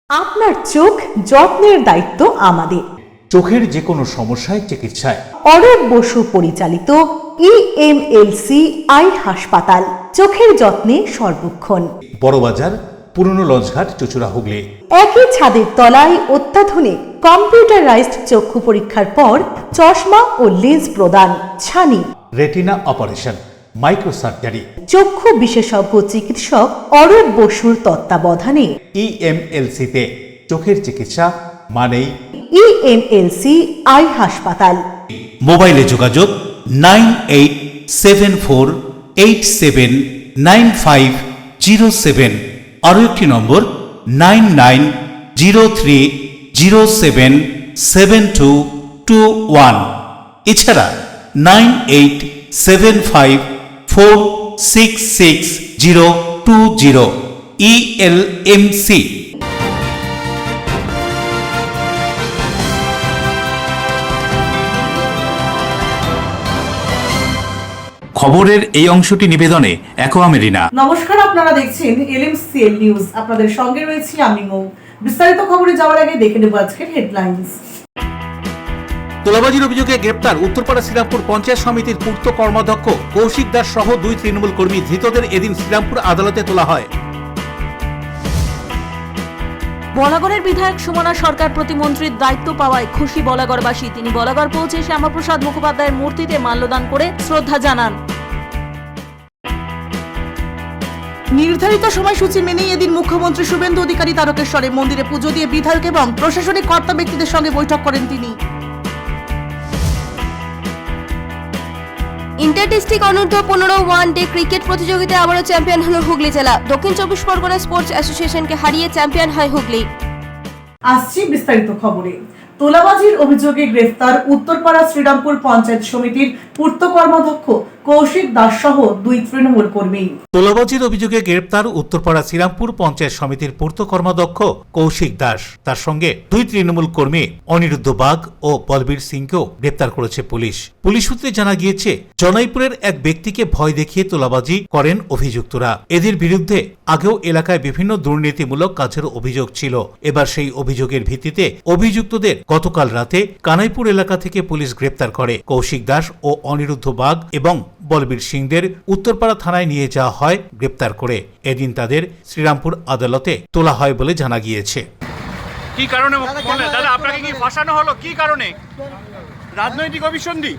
আপনার চোখ যত্নের দায়িত্ব আমাদের। চোখের যে কোনো সমস্যায় চিকিৎসায় অরূপ বসু পরিচালিত EMLC আই হাসপাতাল, চোখের যত্নে সর্বক্ষণ। বড়বাজার, পুরনো লঞ্চঘাট, চুচুড়া, হুগলি। একই ছাদের তলায় অত্যাধুনিক কম্পিউটারাইজড চক্ষু পরীক্ষার পর চশমা ও লেন্স প্রদান, ছানি, রেটিনা অপারেশন, মাইক্রো সার্জারি। চক্ষু বিশেষজ্ঞ চিকিৎসক অরূপ বসুর তত্ত্বাবধানে EMLC-তে চোখের চিকিৎসা মানেই EMLC আই হাসপাতাল। মোবাইলে যোগাযোগ 9874879507, আরও একটি নম্বর 9903077221, এছাড়া 9875466020 ELMC। খবরের এই অংশটি নিবেদনে অ্যাকোয়া মেরিনা। নমস্কার, আপনারা দেখছেন LMCL নিউজ। আপনাদের সঙ্গে রয়েছি আমি মৌ। বিস্তারিত খবরে যাওয়ার আগে দেখে নেব আজকের হেডলাইন্স। তোলাবাজির অভিযোগে গ্রেপ্তার উত্তরপাড়া শ্রীরামপুর পঞ্চায়েত সমিতির পূর্ত কর্মাধ্যক্ষ কৌশিক দাস সহ 2 তৃণমূল কর্মী। ধৃতদের এদিন শ্রীরামপুর আদালতে তোলা হয়। বলাগড়ের বিধায়ক সুমনা সরকার প্রতিমন্ত্রীর দায়িত্ব পাওয়ায় খুশি বলাগড়বাসী। তিনি বলাগড় পৌঁছে শ্যামাপ্রসাদ মুখোপাধ্যায়ের মূর্তিতে মাল্যদান করে শ্রদ্ধা জানান। নির্ধারিত সময়সূচি মেনেই এদিন মুখ্যমন্ত্রী শুভেন্দু অধিকারী তারকেশ্বরে মন্দিরে পুজো দিয়ে বিধায়ক এবং প্রশাসনিক কর্তা ব্যক্তিদের সঙ্গে বৈঠক করেন তিনি। ইন্টার ডিস্ট্রিক্ট অনূর্ধ্ব 15 ওয়ান ডে ক্রিকেট প্রতিযোগিতায় আবারও চ্যাম্পিয়ন হল হুগলি জেলা। দক্ষিণ 24 পরগনা স্পোর্টস অ্যাসোসিয়েশনকে হারিয়ে চ্যাম্পিয়ন হয় হুগলি। আসছি বিস্তারিত খবরে। তোলাবাজির অভিযোগে গ্রেফতার উত্তরপাড়া শ্রীরামপুর পঞ্চায়েত সমিতির পূর্ত কর্মাধ্যক্ষ কৌশিক দাস সহ 2 তৃণমূল কর্মী। তোলাবাজির অভিযোগে গ্রেপ্তার উত্তরপাড়া শ্রীরামপুর পঞ্চায়েত সমিতির পূর্ত কর্মাধ্যক্ষ কৌশিক দাস, তার সঙ্গে 2 তৃণমূল কর্মী অনিরুদ্ধ বাগ ও বলবীর সিংকেও গ্রেপ্তার করেছে পুলিশ। পুলিশ সূত্রে জানা গিয়েছে, জনাইপুরের এক ব্যক্তিকে ভয় দেখিয়ে তোলাবাজি করেন অভিযুক্তরা। এদের বিরুদ্ধে আগেও এলাকায় বিভিন্ন দুর্নীতিমূলক কাজের অভিযোগ ছিল। এবার সেই অভিযোগের ভিত্তিতে অভিযুক্তদের গতকাল রাতে কানাইপুর এলাকা থেকে পুলিশ গ্রেপ্তার করে। কৌশিক দাস ও অনিরুদ্ধ বাগ এবং বলবীর সিংদের উত্তরপাড়া থানায় নিয়ে যাওয়া হয় গ্রেপ্তার করে। এদিন তাদের শ্রীরামপুর আদালতে তোলা হয় বলে জানা গিয়েছে। কি কারণে দাদা আপনাকে কি ফাঁসানো হলো? কি কারণে? রাজনৈতিক অভিসন্ধি?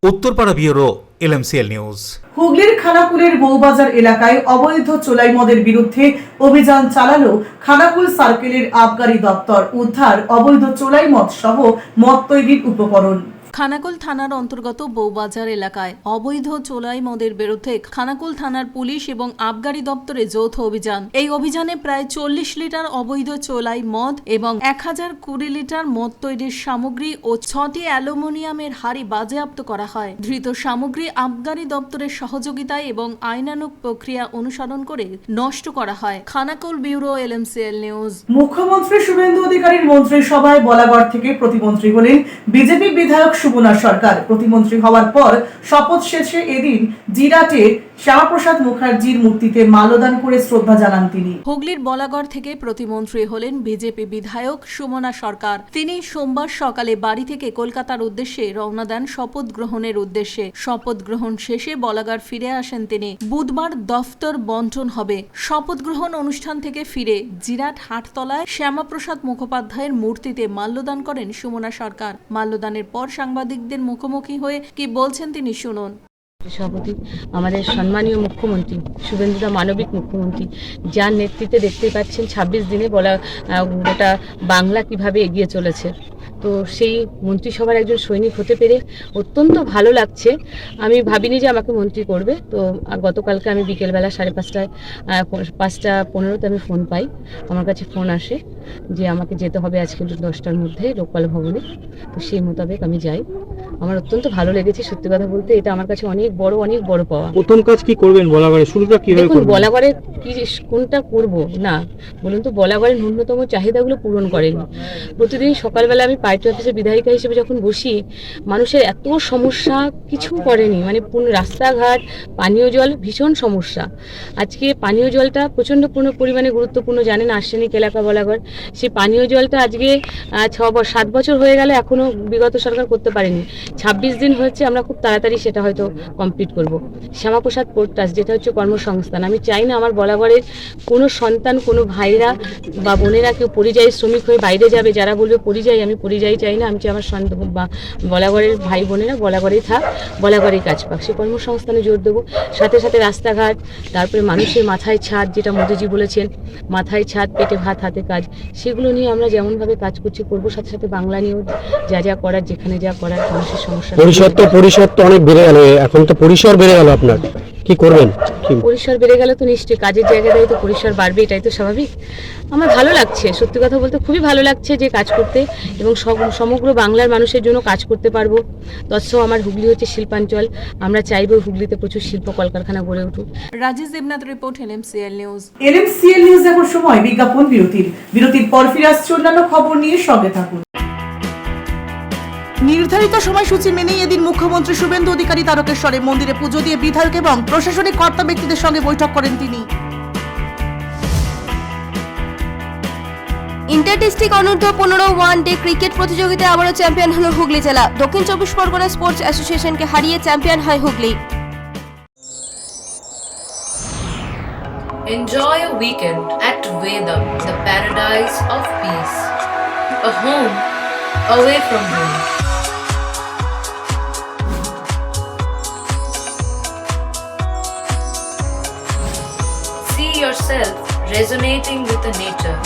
Uttarpara bureau, LMCL news. হুগলির খানাকুলের বউবাজার এলাকায় অবৈধ চোলাই মদের বিরুদ্ধে অভিযান চালালো খানাকুল সার্কেলের আবগারি দপ্তর। উদ্ধার অবৈধ চোলাই মদ সহ মদ তৈরির উপকরণ। খানাকুল থানার অন্তর্গত বউবাজার এলাকায় অবৈধ চোলাই মদের বিরুদ্ধে খানাকুল থানার পুলিশ এবং আবগারি দপ্তরে যৌথ অভিযান। এই অভিযানে প্রায় 40 লিটার অবৈধ চোলাই মদ এবং 1020 লিটার মদ তৈরির সামগ্রী ও 6টি অ্যালুমিনিয়ামের হাড়ি বাজেয়াপ্ত করা হয়। ধৃত সামগ্রী আবগারি দপ্তরের সহযোগিতায় এবং আইনানুগ প্রক্রিয়া অনুসরণ করে নষ্ট করা হয়। Khanakul bureau, LMCL news. মুখ্যমন্ত্রী শুভেন্দু অধিকারীর মন্ত্রিসভায় বলাগড় থেকে প্রতিমন্ত্রী হলেন বিজেপি বিধায়ক সুমনা সরকার। প্রতিমন্ত্রী হওয়ার পর শপথ শেষে এদিন জিরাটে শ্যামাপ্রসাদ মুখার্জির মূর্তিতে মাল্যদান করে শ্রদ্ধা জানান তিনি। হুগলির বলাগড় থেকে প্রতিমন্ত্রী হলেন বিজেপি বিধায়ক সুমনা সরকার। তিনি সোমবার সকালে বাড়ি থেকে কলকাতার উদ্দেশ্যে রওনা দেন শপথ গ্রহণের উদ্দেশ্যে। শপথ গ্রহণ শেষে বলাগড় ফিরে আসেন তিনি। বুধবার দফতর বন্টন হবে। শপথ গ্রহণ অনুষ্ঠান থেকে ফিরে জিরাট হাটতলায় শ্যামাপ্রসাদ মুখোপাধ্যায়ের মূর্তিতে মাল্যদান করেন সুমনা সরকার। মাল্যদানের পর সাংবাদিকদের মুখোমুখি হয়ে কি বলছেন তিনি শুনুন। সভাপতি আমাদের সম্মানীয় মুখ্যমন্ত্রী শুভেন্দুদা, মানবিক মুখ্যমন্ত্রী, যার নেতৃত্বে দেখতে পাচ্ছেন 26 দিনে গোটা বাংলা কিভাবে এগিয়ে চলেছে। তো সেই মন্ত্রিসভার একজন সৈনিক হতে পেরে অত্যন্ত ভালো লাগছে। আমি ভাবিনি যে আমাকে মন্ত্রী করবে। তো গতকালকে আমি বিকেলবেলা 5:30টায় 5:15তে আমি ফোন পাই। আমার কাছে ফোন আসে যে আমাকে যেতে হবে আজকে 10টার মধ্যে লোকপাল ভবনে। তো সেই মোতাবেক আমি যাই। আমার অত্যন্ত ভালো লেগেছে। সত্যি কথা বলতে এটা আমার কাছে অনেক বড় পাওয়া। প্রথম কাজ কি করবেন বলাগড়ে, শুরুটা কিভাবে দেখুন, করবেন? বলাগড়ে কি কোনটা করব না বলুন তো, বলাগড়ের ন্যূনতম চাহিদাগুলো পূরণ করেনি। প্রতিদিন সকালবেলা আমি পার্টি অফিসের বিধায়িকা হিসেবে যখন বসি, মানুষের এত সমস্যা কিছু করেনি, মানে রাস্তাঘাট, পানীয় জল ভীষণ সমস্যা। আজকে পানীয় জলটা প্রচণ্ড পরিমাণে গুরুত্বপূর্ণ, জানেন আর্সেনিক এলাকা বলাগড়। সেই পানীয় জলটা আজকে 7 বছর হয়ে গেলে এখনও বিগত সরকার করতে পারেনি। 26 দিন হচ্ছে, আমরা খুব তাড়াতাড়ি সেটা হয়তো কমপ্লিট করব। শ্যামাপ্রসাদ পোর্ট ট্রাস্ট, যেটা হচ্ছে কর্মসংস্থান, আমি চাই না আমার বলাগড়ের কোনো সন্তান, কোনো ভাইরা বা বোনেরা কেউ পরিযায়ী শ্রমিক হয়ে বাইরে যাবে। যারা বলবে পরিযায়ী, আমি পরিযায়ী চাই না। আমি চাই আমার সন্তান বা বলাগড়ের ভাই বোনেরা বলাগড়েই থাক, বলাগড়েই কাজ পাক। সে কর্মসংস্থানে জোর দেবো। সাথে সাথে রাস্তাঘাট, তারপরে মানুষের মাথায় ছাদ, যেটা মোদিজি বলেছেন মাথায় ছাদ পেটে ভাত হাতে কাজ, সেগুলো নিয়ে আমরা যেমনভাবে কাজ করবো। সাথে সাথে বাংলা নিয়েও যা করার, যেখানে যা করার, মানুষের সমস্যা। পরিসর তো অনেক বেড়ে গেল, এখন তো পরিসর বেড়ে গেল, আপনার কি করবেন? পরিসর বেড়ে গেলে তো নিশ্চয়ই কাজের জায়গাটাই তো পরিসর বাড়বে, এটাই তো স্বাভাবিক। আমার ভালো লাগছে, সত্যি কথা বলতে খুবই ভালো লাগছে যে কাজ করতে, এবং সমগ্র বাংলার মানুষের জন্য কাজ করতে পারবো। তৎসহ আমার হুগলি হচ্ছে শিল্পাঞ্চল, আমরা চাইবো হুগলিতে প্রচুর শিল্প কলকারখানা গড়ে উঠুক। Rajesh Debnath report, LMCL news. LMCL news এখন সময় বিজ্ঞাপন বিরতির পর ফিরে আসছে অন্যান্য খবর নিয়ে, সঙ্গে থাকুন। নির্ধারিত সময়সূচি মেনেই এদিন মুখ্যমন্ত্রী শুভেন্দু অধিকারী তারকেশ্বরে মন্দিরে পুজো দিয়ে বিধায়ক এবং প্রশাসনিক কর্তা ব্যক্তিদের সঙ্গে বৈঠক করেন তিনি। ইন্টার ডিস্ট্রিক্ট অনূর্ধ্ব 15 ওয়ান-ডে ক্রিকেট প্রতিযোগিতায় আবারও চ্যাম্পিয়ন হলো হুগলি জেলা। দক্ষিণ 24 পরগনা স্পোর্টস অ্যাসোসিয়েশনকে হারিয়ে চ্যাম্পিয়ন হয় Hooghly. Enjoy a weekend at Vedam, the paradise of peace. A home away from home. See yourself resonating with the nature.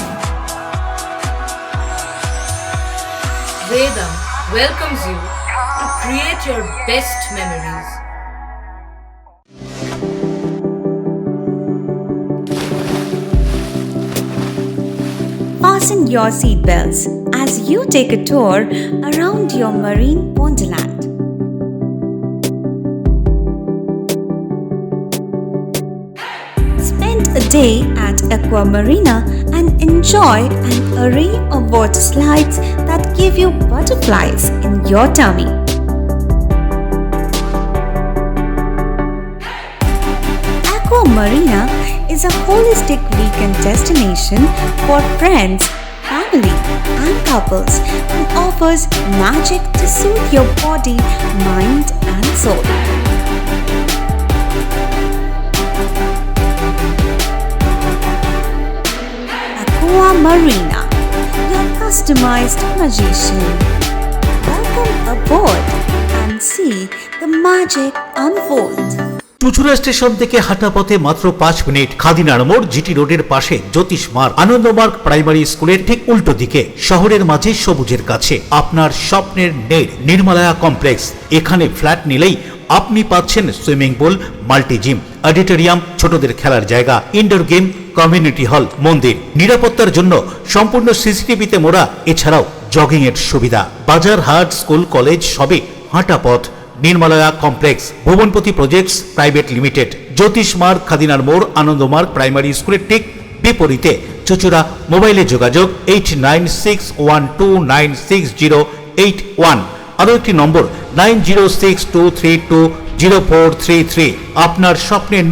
Vedam welcomes you to create your best memories. Fasten your seatbelts as you take a tour around your marine wonderland. Spend a day at Aqua Marina and enjoy an array of water slides that give you butterflies in your tummy. Aqua Marina is a holistic weekend destination for friends, family, and couples and offers magic to soothe your body, mind, and soul. Aqua Marina, your customized magician. Welcome aboard and see the magic unfold. Chuchura station থেকে হাঁটা পথে মাত্র 5 minute, খাদিনার মোড়, GT রোডের পাশে জ্যোতিষ মার্গ, Ananda Marga primary স্কুলের ঠিক উল্টো দিকে, শহরের মাঝে সবুজের কাছে আপনার স্বপ্নের নেড় নির্মলায়া কমপ্লেক্স। এখানে ফ্ল্যাট নিলেই আপনি পাচ্ছেন swimming pool, multi gym, auditorium, ছোটদের খেলার জায়গা, ইনডোর গেম, কমিউনিটি হল, মন্দির। নিরাপত্তার জন্য সম্পূর্ণ সিসিটিভিতে মোড়া, এছাড়াও জগিং এর সুবিধা। বাজার, হাট, স্কুল, কলেজ সবই হাঁটা পথ। নির্মলায়া কমপ্লেক্স, ভুবনপতি প্রজেক্টস প্রাইভেট লিমিটেড, জ্যোতিষ মার্গ, খাদিনার মোড়, আনন্দমার্গ প্রাইমারি স্কুলের ঠিক বিপরীতে, চুচুড়া। মোবাইলে যোগাযোগ 8961296081। আরও একটি নম্বর 9062320433। আপনার স্বপ্নের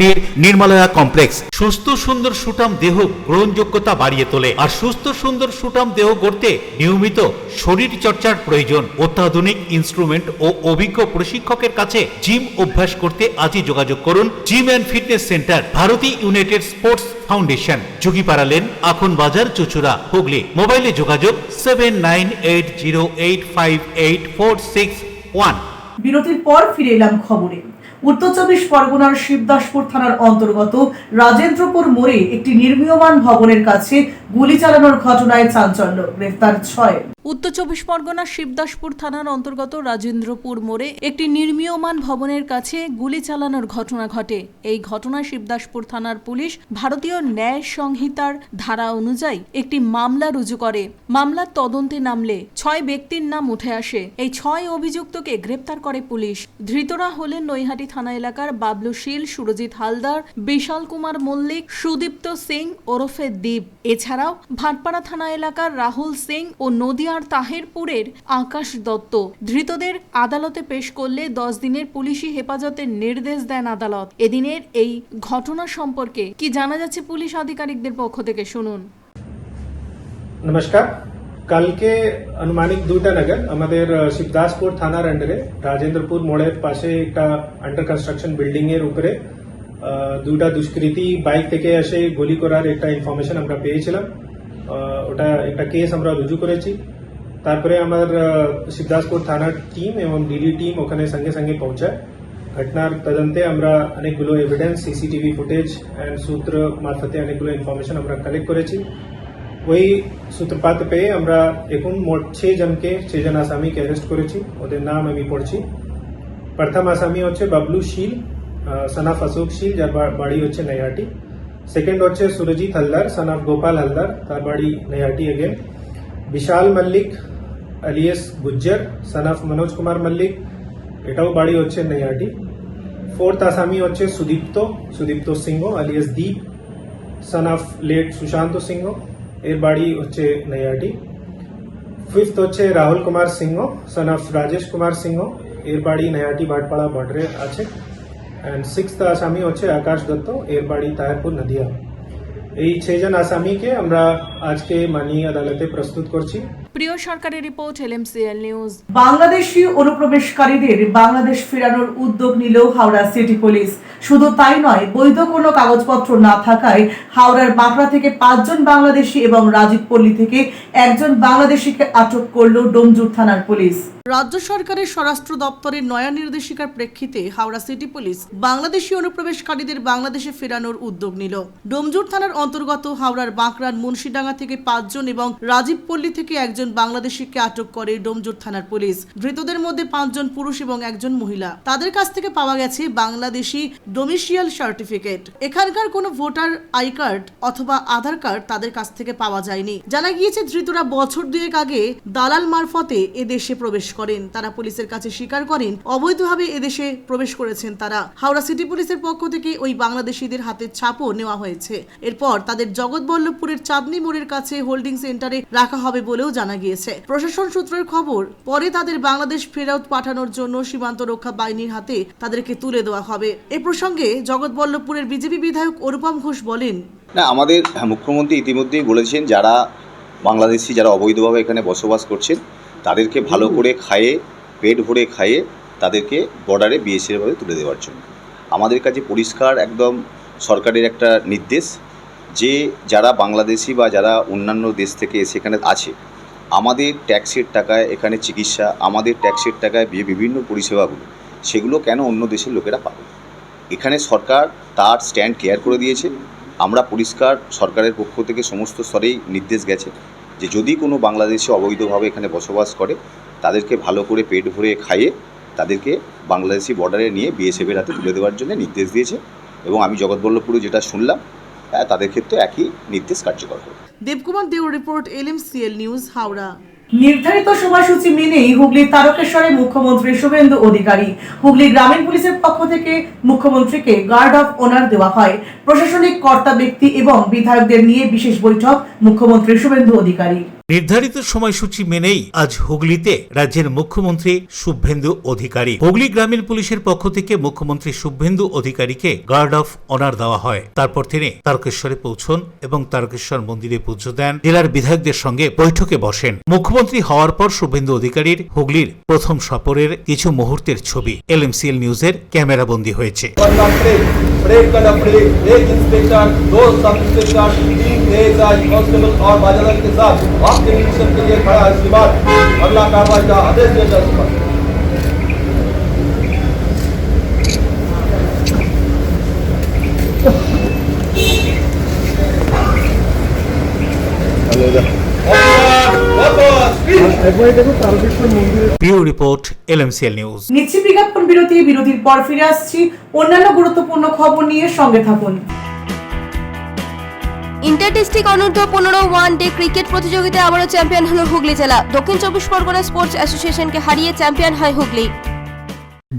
নির্মলায়া কমপ্লেক্স। সুস্থ সুন্দর সুঠাম দেহ গ্রহণযোগ্যতা বাড়িয়ে তোলে, আর সুস্থ সুন্দর সুঠাম দেহ গড়তে নিয়মিত শরীর চর্চার প্রয়োজন। অত্যাধুনিক ইনস্ট্রুমেন্ট ও অভিজ্ঞ প্রশিক্ষকের কাছে জিম অভ্যাস করতে আজই যোগাযোগ করুন। Gym and fitness centre, Bharati united sports foundation, যোগীপাড়া লেন, আখন বাজার, চুচুড়া, হুগলি। মোবাইলে যোগাযোগ 7980858461। বিরতির পর ফিরে এলাম খবরে। উত্তর চব্বিশ পরগনার শিবদাসপুর থানার অন্তর্গত রাজেন্দ্রপুর মোড়ে একটি নির্মীয়মান ভবনের কাছে গুলি চালানোর ঘটনায় চাঞ্চল্য, গ্রেফতার 6। উত্তর চব্বিশ পরগনার শিবদাসপুর থানার অন্তর্গত রাজেন্দ্রপুর মোড়ে একটি নির্মীয়মান ভবনের কাছে গুলি চালানোর ঘটনা ঘটে। এই ঘটনায় শিবদাসপুর থানার পুলিশ ভারতীয় ন্যায় সংহিতার ধারা অনুযায়ী একটি মামলা রুজু করে। মামলার তদন্তে নামলে 6 ব্যক্তির নাম উঠে আসে। এই 6 অভিযুক্তকে গ্রেপ্তার করে পুলিশ। ধৃতরা হলেন নৈহাটি থানা এলাকার বাবলু শীল, সুরজিৎ হালদার, বিশাল কুমার মল্লিক, সুদীপ্ত সিং ওরফে দীপ। এছাড়াও ভাটপাড়া থানা এলাকার রাহুল সিং ও নদিয়ার তাহেরপুরের আকাশ দত্ত। ধৃতদের আদালতে পেশ করলে 10 দিনের পুলিশি হেফাজতের নির্দেশ দেন আদালত। এদিনের এই ঘটনা সম্পর্কে কি জানা যাচ্ছে পুলিশ আধিকারিকদের পক্ষ থেকে, শুনুন। নমস্কার। কালকে আনুমানিক 2টা নাগাদ আমাদের শিবদাসপুর থানার আন্ডারে রাজেন্দ্রপুর মোড়ের পাশে একটা আন্ডার কনস্ট্রাকশন বিল্ডিং এর উপরে 2টা দুষ্কৃতী বাইক থেকে এসে গুলি করার একটা ইনফরমেশন আমরা পেয়েছিলাম। ওটা একটা কেস আমরা রুজু করেছি। তারপরে আমার শিবদাসপুর থানার টিম এবং ডিডি টিম ওখানে সঙ্গে সঙ্গে পৌঁছায়। ঘটনার তদন্তে আমরা অনেকগুলো এভিডেন্স, সিসিটিভি ফুটেজ এন্ড সূত্র মারফতে অনেকগুলো ইনফরমেশন আমরা কালেক্ট করেছি। ওই সূত্রপাত পেয়ে আমরা এখন মোট 6 জন আসামিকে অ্যারেস্ট করেছি। ওদের নাম আমি পড়ছি। প্রথম আসামি হচ্ছে বাবলু শীল, সন অফ অশোক শীল, যার বাড়ি হচ্ছে নৈহাটি। সেকেন্ড হচ্ছে সুরজিৎ হালদার, সন অফ গোপাল হালদার, তার বাড়ি Naihati again. Bishal Mallick alias Gujjar, son of Manoj Kumar Mallick, এটাও বাড়ি হচ্ছে নৈহাটি। ফোর্থ আসামি হচ্ছে Sudipta Singha alias Deep, son of late Sushanta Singha, এর বাড়ি হচ্ছে নৈহাটি। ফিফথ হচ্ছে রাহুল কুমার সিংহ, সন অফ রাজেশ কুমার সিংহ, এর বাড়ি নৈহাটি ভাটপাড়া বর্ডারে আছে। এন্ড সিক্সথ আসামি হচ্ছে আকাশ দত্ত, এর বাড়ি তাহেরপুর নদিয়া। এই 6 জন আসামিকে আমরা আজকে মাননীয় আদালতে প্রস্তুত করছি। প্রিয় সরকারের রিপোর্ট, LMCL নিউজ। বাংলাদেশি অনুপ্রবেশকারীদের বাংলাদেশ ফেরানোর উদ্যোগ নিল হাওড়া সিটি পুলিশ। শুধু তাই নয়, বৈধ কোনো কাগজপত্র না থাকায় হাওড়ার বাঁকড়া থেকে 5 জন বাংলাদেশি এবং রাজীবপল্লী থেকে 1 জন বাংলাদেশিকে আটক করল ডোমজুর থানার পুলিশ। রাজ্য সরকারের স্বরাষ্ট্র দপ্তরের নয়া নির্দেশিকার প্রেক্ষিতে হাওড়া সিটি পুলিশ বাংলাদেশি অনুপ্রবেশকারীদের বাংলাদেশে ফেরানোর উদ্যোগ নিল। ডোমজুর থানার অন্তর্গত হাওড়ার বাঁকড়ার মুন্সিডাঙ্গা থেকে 5 জন এবং রাজীবপল্লী থেকে 1 জন বাংলাদেশিকে আটক করে ডোমজুর থানার পুলিশ। ধৃতদের মধ্যে 5 জন পুরুষ এবং 1 জন মহিলা। তাদের কাছ থেকে পাওয়া গেছে বাংলাদেশি ডোমিসিয়াল সার্টিফিকেট। এখানকার কোনো ভোটার আই কার্ড অথবা আধার কার্ড তাদের কাছ থেকে পাওয়া যায়নি। জানা গিয়েছে ধৃতরা বছর 2 আগে দালাল মারফতে এদেশে প্রবেশ করেন। তারা পুলিশের কাছে স্বীকার করেন অবৈধভাবে এদেশে প্রবেশ করেছেন তারা। হাওড়া সিটি পুলিশের পক্ষ থেকে ওই বাংলাদেশিদের হাতের ছাপও নেওয়া হয়েছে। এরপর তাদের জগৎবল্লভপুরের চাঁদনি মোড়ের কাছে হোল্ডিং সেন্টারে রাখা হবে বলেও জানা গিয়েছে। প্রশাসন সূত্রের খবর, পরে তাদের বাংলাদেশ ফেরত পাঠানোর জন্য সীমান্ত রক্ষা বাহিনীর হাতে তাদেরকে তুলে দেওয়া হবে। এ প্রসঙ্গে জগৎবল্লভপুরের বিজেপি বিধায়ক অনুপম ঘোষ বলেন, না, আমাদের মুখ্যমন্ত্রী ইতিমধ্যেই বলেছেন যারা বাংলাদেশি যারা অবৈধভাবে এখানে বসবাস করছেন তাদেরকে ভালো করে খাইয়ে, পেট ভরে খাইয়ে তাদেরকে বর্ডারে বিএসএফভাবে তুলে দেওয়ার জন্য। আমাদের কাছে পরিষ্কার একদম সরকারের একটা নির্দেশ যে যারা বাংলাদেশি বা যারা অন্যান্য দেশ থেকে এসে এখানে আছে, আমাদের ট্যাক্সের টাকায় এখানে চিকিৎসা, আমাদের ট্যাক্সের টাকায় বিভিন্ন পরিষেবাগুলো, সেগুলো কেন অন্য দেশের লোকেরা পাবে? এখানে সরকার তার স্ট্যান্ড ক্লিয়ার করে দিয়েছে। আমরা পরিষ্কার সরকারের পক্ষ থেকে সমস্ত স্তরেই নির্দেশ গেছে যে যদি কোনো বাংলাদেশি অবৈধভাবে এখানে বসবাস করে তাদেরকে ভালো করে পেট ভরে খাইয়ে তাদেরকে বাংলাদেশি বর্ডারে নিয়ে বিএসএফের হাতে তুলে দেওয়ার জন্য নির্দেশ দিয়েছে। এবং আমি জগৎবল্লভপুরে যেটা শুনলাম তাদের ক্ষেত্রে একই নির্দেশ কার্যকর হবে। দেবকুমার দেওর রিপোর্ট, LMCL নিউজ, হাওড়া। নির্ধারিত সময়সূচি মেনেই হুগলির তারকেশ্বরে মুখ্যমন্ত্রী শুভেন্দু অধিকারী। হুগলি গ্রামীণ পুলিশের পক্ষ থেকে মুখ্যমন্ত্রীকে গার্ড অফ অনার দেওয়া হয়। প্রশাসনিক কর্তা ব্যক্তি এবং বিধায়কদের নিয়ে বিশেষ বৈঠক মুখ্যমন্ত্রী শুভেন্দু অধিকারী। নির্ধারিত সময়সূচি মেনেই আজ হুগলিতে রাজ্যের মুখ্যমন্ত্রী শুভেন্দু অধিকারী। হুগলি গ্রামীণ পুলিশের পক্ষ থেকে মুখ্যমন্ত্রী শুভেন্দু অধিকারীকে গার্ড অফ অনার দেওয়া হয়। তারপর তিনি তারকেশ্বরে পৌঁছন এবং তারকেশ্বর মন্দিরে পুজো দেন। জেলার বিধায়কদের সঙ্গে বৈঠকে বসেন। মুখ্যমন্ত্রী হওয়ার পর শুভেন্দু অধিকারীর হুগলির প্রথম সফরের কিছু মুহূর্তের ছবি LMCL নিউজের ক্যামেরাবন্দী হয়েছে। आपके मिशन के लिए खड़ा है। इसके बाद अगला कार्रवाई का आदेश दिया जा चुका है। Bureau report LMCL news. নিচ্ছি বিজ্ঞাপন বিরতি, বিরতির পর ফিরে আসছি অন্যান্য গুরুত্বপূর্ণ খবর নিয়ে, সঙ্গে থাকুন। ইন্টার ডিস্ট্রিক্ট অনূর্ধ্ব 15 ওয়ান ডে ক্রিকেট প্রতিযোগিতায় আবারও চ্যাম্পিয়ন হলো হুগলি জেলা। দক্ষিণ 24 পরগনা স্পোর্টস অ্যাসোসিয়েশনকে হারিয়ে চ্যাম্পিয়ন হয় হুগলি।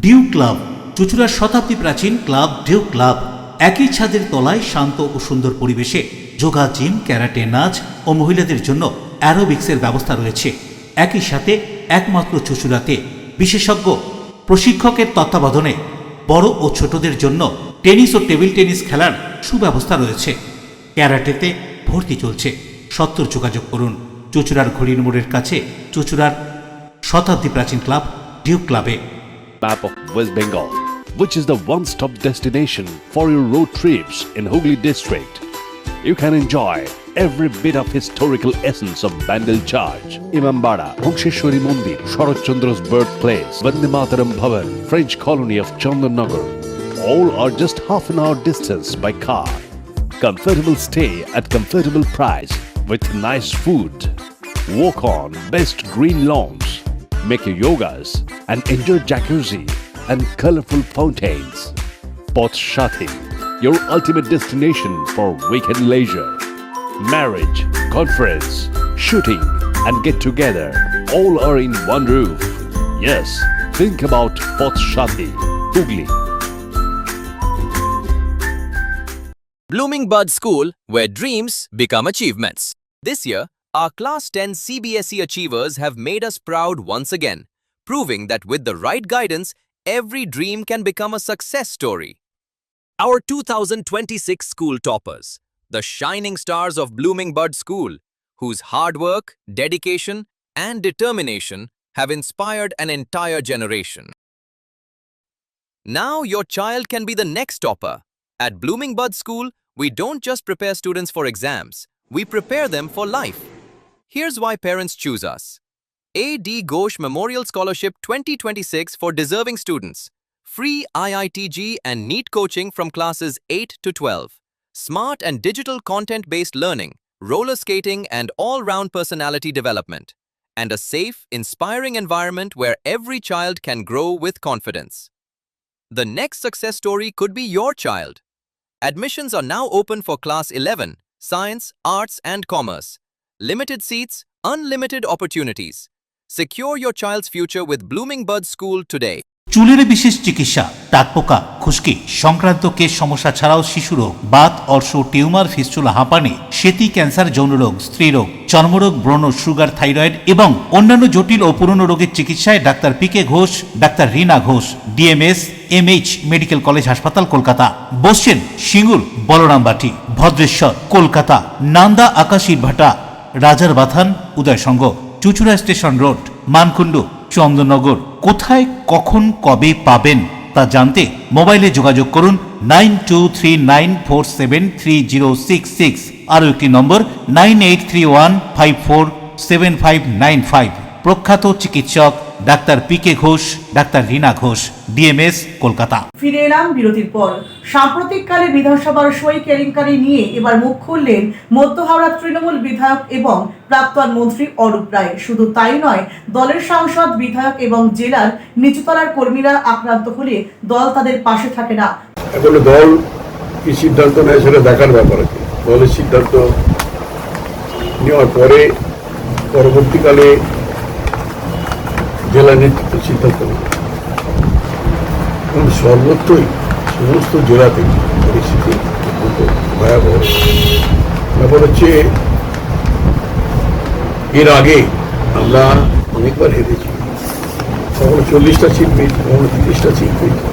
ডিউ ক্লাব, চুঁচুড়ার শতাব্দী প্রাচীন ক্লাব ডিউ ক্লাব। একই ছাদের তলায় শান্ত ও সুন্দর পরিবেশে যোগা, জিম, ক্যারাটে, নাচ ও মহিলাদের জন্য অ্যারোবিক্সের ব্যবস্থা রয়েছে। একই সাথে একমাত্র চুঁচুড়াতে বিশেষজ্ঞ প্রশিক্ষকের তত্ত্বাবধানে বড় ও ছোটদের জন্য টেনিস ও টেবিল টেনিস খেলার সুব্যবস্থা রয়েছে। ক্যারাটেতে ভর্তি চলছে। সত্তর যোগাযোগ করুন চুঁচুড়ার ঘড়ির মোড়ের কাছে চুঁচুড়ার শতাব্দী প্রাচীন ক্লাব ডিউ ক্লাবে। Map of West Bengal, which is the one-stop destination for your road trips in Hooghly district. You can enjoy every bit of historical essence of Bandel Charge, Imambara, Bhongsheshwari Mandir, Sharat Chandra's birthplace, Vande Mataram Bhavan, French colony of Chandannagar. All are just half an hour distance by car. Comfortable stay at comfortable price with nice food. Walk on best green lawns. Make your yogas and enjoy jacuzzi and colorful fountains. Poth Shati, your ultimate destination for weekend leisure. Marriage, conference, shooting and get together all are in one roof. Yes, think about Poth Shati, Hooghly. Blooming Bud School, where dreams become achievements. This year, our Class 10 CBSE achievers have made us proud once again, proving that with the right guidance, every dream can become a success story. Our 2026 school toppers, the shining stars of Blooming Bud School, whose hard work, dedication, and determination have inspired an entire generation. Now your child can be the next topper. At Blooming Bud School, we don't just prepare students for exams, we prepare them for life. Here's why parents choose us. A.D. Ghosh Memorial Scholarship 2026 for deserving students. Free IITG and NEET coaching from classes 8 to 12. Smart and digital content-based learning, roller skating and all-round personality development. And a safe, inspiring environment where every child can grow with confidence. The next success story could be your child. Admissions are now open for Class 11, Science, Arts and Commerce. Limited seats, unlimited opportunities. Secure your child's future with Blooming Bud School today. চুলের বিশেষ চিকিৎসা, টাকপোকা, খুশকি সংক্রান্ত কেশ সমস্যা ছাড়াও শিশুরোগ, Baat, অর্শ, tumour, fistula, হাঁপানি, সেতি, ক্যান্সার, যৌনরোগ, স্ত্রীরোগ, চর্মরোগ, ব্রণ, সুগার, থাইরয়েড এবং অন্যান্য জটিল ও পুরনো রোগের চিকিৎসায় doctor P K Ghosh, doctor Rina Ghosh, DMS, MH medical college হাসপাতাল, কলকাতা। বসছেন সিঙ্গুর, বলরামবাটি, ভদ্রেশ্বর, কলকাতা, নান্দা, আকাশীরভাটা, রাজার বাথান, উদয়সঙ্গ, চুঁচুড়া স্টেশন রোড, মানকুণ্ডু, চন্দননগর। কোথায়, কখন, কবে পাবেন তা জানতে মোবাইলে যোগাযোগ করুন 9239473066। আরও একটি নম্বর 9831547595। প্রখ্যাত চিকিৎসক doctor P K Ghosh, doctor Rina Ghosh, DMS, Kolkata. ফিরে এলাম বিরতির পর। সাম্প্রতিককালে বিধানসভার সই কেলেঙ্কারি নিয়ে এবার মুখ খুললেন মধ্য হাওড়া তৃণমূল বিধায়ক এবং প্রাক্তন মন্ত্রী অরূপ রায়। শুধু তাই নয়, দলের সাংসদ, বিধায়ক এবং জেলার নিচুতলার কর্মীরা আক্রান্ত হলে দল তাদের পাশে থাকে না। এখন দল কি সিদ্ধান্ত নেয় সেটা দেখার ব্যাপার আছে। দলের সিদ্ধান্ত নেওয়ার পরে পরবর্তীকালে জেলা নেতৃত্ব সিদ্ধান্ত নেবে। এবং সর্বত্রই সমস্ত জেলাতে পরিস্থিতি অত্যন্ত ভয়াবহ। ব্যাপার হচ্ছে এর আগে আমরা অনেকবার হেরেছি, কখনো 40টা সিট পেয়েছি, কখনো 30টা সিট পেয়েছি,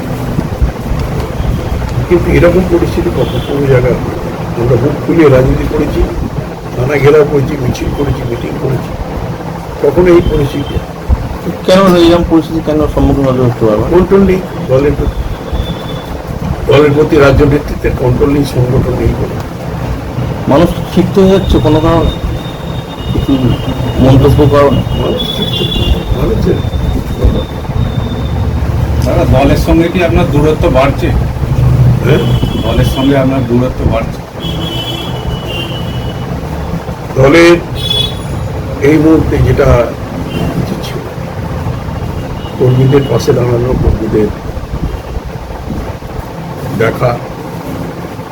কিন্তু এরকম পরিস্থিতি কখনো কোনো জায়গায় হয়। আমরা বুক খুলিয়ে রাজনীতি করেছি, থানা ঘেরাও করেছি, মিছিল করেছি, মিটিং করেছি, কখনো এই পরিস্থিতি কেন এরকম পরিস্থিতি কেন সম্মুখীন হতে হতে পারবে? কন্ট্রোল নেই দলের প্রতি, রাজ্য নেতৃত্বের কন্ট্রোল নেই, সংগঠন নেই বলে মানুষ ক্ষিপ্ত হয়ে যাচ্ছে কোনো কারণে, কিছু মন্তব্য কারণে মানুষের। দলের সঙ্গে কি আপনার দূরত্ব বাড়ছে? হ্যাঁ, দলের সঙ্গে আপনার দূরত্ব বাড়ছে। দলের এই মুহূর্তে যেটা উচিত ছিল, কর্মীদের পাশে দাঁড়ানো, কর্মীদের দেখা,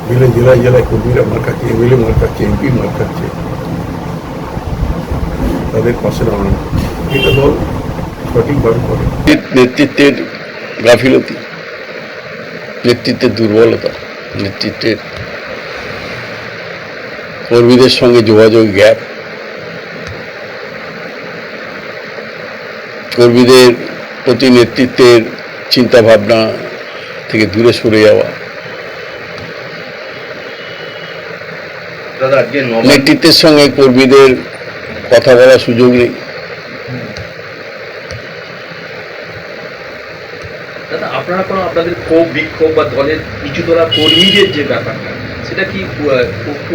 মিলে জেলায় জেলায় কর্মীরা মার খাচ্ছে, এমএলএ মার খাচ্ছে, এমপি মার খাচ্ছে, তাদের পাশে দাঁড়ানো, এটা দল সঠিকভাবে করে। নেতৃত্বের গাফিলতি, নেতৃত্বের দুর্বলতা, নেতৃত্বের কর্মীদের সঙ্গে যোগাযোগ গ্যাপ, কর্মীদের প্রতি নেতৃত্বের চিন্তাভাবনা থেকে দূরে সরে যাওয়া, নেতৃত্বের সঙ্গে কর্মীদের কথা বলার সুযোগ নেই। দাদা, আপনারা কোনো আপনাদের ক্ষোভ বিক্ষোভ বা দলের নিচু তলা কর্মীদের যে ব্যাপারটা, সেটা কি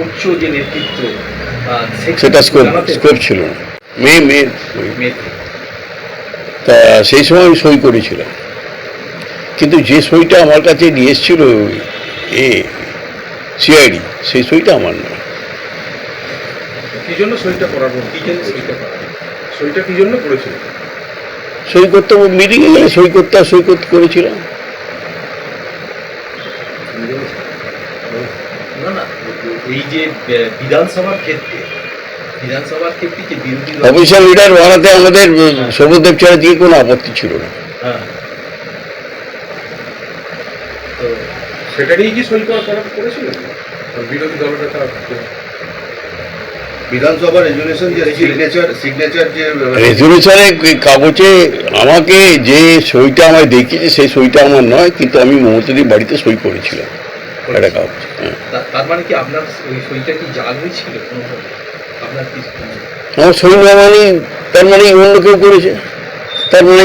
উচ্চ যে নেতৃত্ব সেটা স্কোপ ছিল না। তা সেই সময় আমি সই করেছিলাম, কিন্তু যে সইটা আমার কাছে নিয়ে এসেছিল সিআইডি, সেই সইটা আমার নয়। কি জন্য সইটা করাবো, কি জন্য সইটা করাবো, সইটা কি জন্য করেছিল? সই করতে মিটিংয়ে গেলে সই করতে আর সই করতে করেছিলাম। না না, এই যে বিধানসভার ক্ষেত্রে যে বিরোধী অফিসিয়াল লিডার বানাতে আমাদের সৌরদেব চ্যাটার্জির কোনো আপত্তি ছিল না। হ্যাঁ, তো সেটারই কি সই করেছিল বিরোধী দলনেতা? বিধানসভা রেজুলেশন যে সিগনেচার যে রেজুলেশনের কাগজে আমাকে যে সইটা আমায় দেখিয়েছে সেই সইটা আমার নয়, কিন্তু আমি মমতাদির বাড়িতে সই করেছিলাম একটা কাগজ। তার মানে কি আপনার ওই সইটা কি জাল হয়েছিল? আপনার কি আমার সই না মানে তার মানে অন্য কেউ করেছে, তার মানে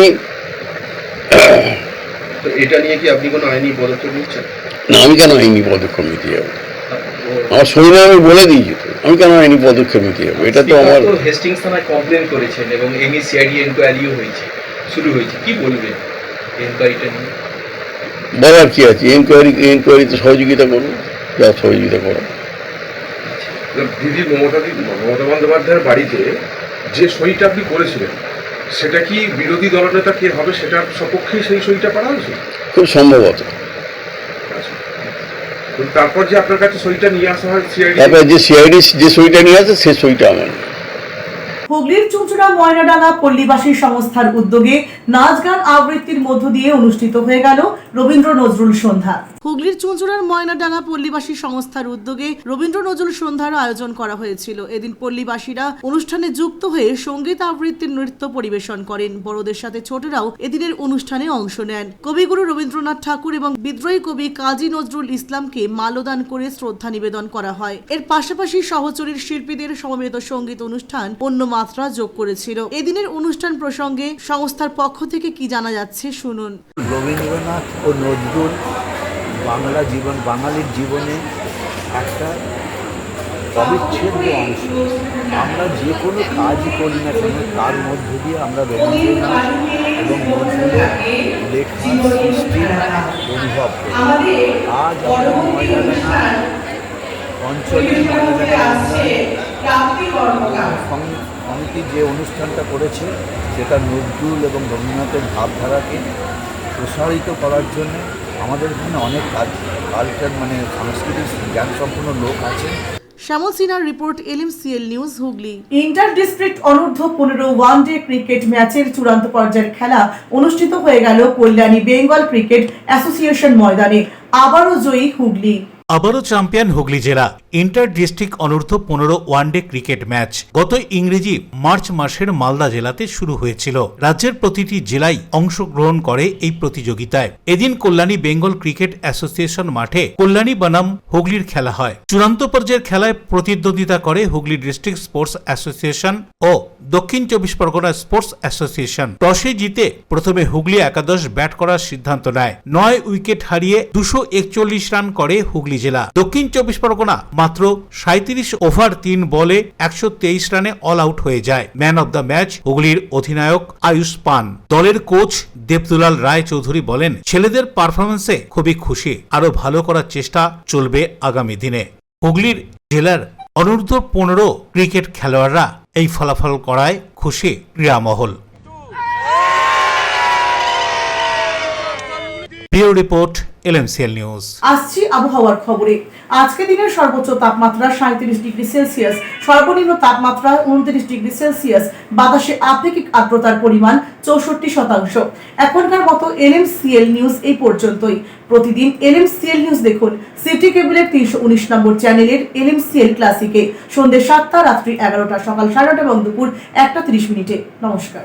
তো এটা নিয়ে কি আপনি কোনো আইনি পদক্ষেপ নিচ্ছেন? না, আমি কেন আইনি পদক্ষেপ নিতে যাবো? আমার সই না আমি বলে দিয়েছি তো, আমি কেন আইনি পদক্ষেপ নিতে যাবো? এটা তো আমার হেস্টিংস থানায় কমপ্লেন করেছেন এবং সিআইডি এনকোয়ারিও হয়েছে, শুরু হয়েছে। কি বলবেন এনকোয়ারিটা নিয়ে? বলার কি আছে? এনকোয়ারিতে সহযোগিতা করবো, যা সহযোগিতা করো। দিদি মমতা বন্দ্যোপাধ্যায়ের বাড়িতে যে সইটা আপনি করেছিলেন, সেটা কি বিরোধী দলনেতা কে হবে সেটার সপক্ষেই সেই সইটা করা হয়েছে? খুব সম্ভবত। তারপর যে আপনার কাছে সইটা নিয়ে আসা হয় সিআইডি, তারপর যে সিআইডি যে সইটা নিয়ে আসে সেই সইটা আমার। হুগলির চুঁচুড়া ময়নাডাঙ্গা পল্লীবাসী সংস্থার উদ্যোগে নাচ গান আবৃত্তির মধ্য দিয়ে অনুষ্ঠিত হয়ে গেল রবীন্দ্র নজরুল সন্ধ্যা। হুগলির চুঁচুড়ার ময়নাডাঙ্গা পল্লীবাসী সংস্থার উদ্যোগে রবীন্দ্র নজরুল সন্ধ্যার আয়োজন করা হয়েছিল। এদিন পল্লীবাসীরা অনুষ্ঠানে যুক্ত হয়ে সঙ্গীত আবৃত্তির নৃত্য পরিবেশন করেন। বড়দের সাথে ছোটরাও এদিনের অনুষ্ঠানে অংশ নেন। কবিগুরু রবীন্দ্রনাথ ঠাকুর এবং বিদ্রোহী কবি কাজী নজরুল ইসলামকে মাল্যদান করে শ্রদ্ধা নিবেদন করা হয়। এর পাশাপাশি সহচরীর শিল্পীদের সমবেত সঙ্গীত অনুষ্ঠান অন্য মাত্রা যোগ করেছিল। এদিনের অনুষ্ঠান প্রসঙ্গে সংস্থার পক্ষ থেকে কি জানা যাচ্ছে শুনুন। রবীন্দ্রনাথ ও নজরুল বাঙালির জীবনে একটা অবিচ্ছেদ্য অংশ। আমরা যে কোনো কাজই করি না কেন তার মধ্য দিয়ে আমরা রবীন্দ্রনাথ এবং নজরুলের লেখা সৃষ্টির অনুভব করি। আজ আমরা ময়নাডাঙ্গা অঞ্চলে সমিতি যে অনুষ্ঠানটা করেছে সেটা নজরুল এবং রবীন্দ্রনাথের ভাবধারাকে প্রসারিত করার জন্য আমাদের এখানে অনেক কালচার সাংস্কৃতিক জ্ঞান সম্পন্ন লোক আছে। শ্যামল সিনহার report, LMCL news Hooghly. Inter district অনূর্ধ্ব 15 ওয়ানডে ক্রিকেট ম্যাচের চূড়ান্ত পর্যায়ের খেলা অনুষ্ঠিত হয়ে গেল কল্যাণী বেঙ্গল ক্রিকেট অ্যাসোসিয়েশন ময়দানে। আবারও জয়ী হুগলি। আবারও চ্যাম্পিয়ন হুগলি জেলা। ইন্টার ডিস্ট্রিক্ট অনূর্ধ্ব 15 ওয়ানডে ক্রিকেট ম্যাচ গত ইংরেজি মার্চ মাসের মালদা জেলাতে শুরু হয়েছিল। রাজ্যের প্রতিটি জেলায় অংশগ্রহণ করে এই প্রতিযোগিতায়। এদিন কল্যাণী বেঙ্গল ক্রিকেট অ্যাসোসিয়েশন মাঠে কল্যাণী বনাম হুগলির খেলা হয়। চূড়ান্ত পর্যায়ের খেলায় প্রতিদ্বন্দ্বিতা করে হুগলি ডিস্ট্রিক্ট স্পোর্টস অ্যাসোসিয়েশন ও দক্ষিণ 24 পরগনা স্পোর্টস অ্যাসোসিয়েশন। টসে জিতে প্রথমে হুগলি একাদশ ব্যাট করার সিদ্ধান্ত নেয়। 9 উইকেট হারিয়ে 241 রান করে হুগলি জেলা। দক্ষিণ 24 পরগনা মাত্র 37 ওভার 3 বলে 123 রানে অল আউট হয়ে যায়। ম্যান অব দ্য ম্যাচ হুগলির অধিনায়ক আয়ুষ পান। দলের কোচ দেবদুলাল রায় চৌধুরী বলেন, ছেলেদের পারফরমেন্সে খুবই খুশি, আরো ভালো করার চেষ্টা চলবে আগামী দিনে। হুগলির জেলার অনূর্ধ্ব 15 ক্রিকেট খেলোয়াড়রা এই ফলাফল করায় খুশি ক্রীড়া মহল। Bureau report, LMCL news. আসছি আবহাওয়ার খবরে। আজকে দিনের সর্বোচ্চ তাপমাত্রা 37 ডিগ্রি সেলসিয়াস, সর্বনিম্ন তাপমাত্রা 29 ডিগ্রি সেলসিয়াস, বাতাসে আপেক্ষিক আর্দ্রতার পরিমাণ 64%। এখনকার মতো LMCL নিউজ এই পর্যন্তই। প্রতিদিন LMCL নিউজ দেখুন সিটি কেবলের 319 নম্বর চ্যানেলের LMCL ক্লাসিকে সন্ধ্যে 7টা, রাত্রি 11টা, সকাল 9:30 এবং দুপুর 1:30। নমস্কার।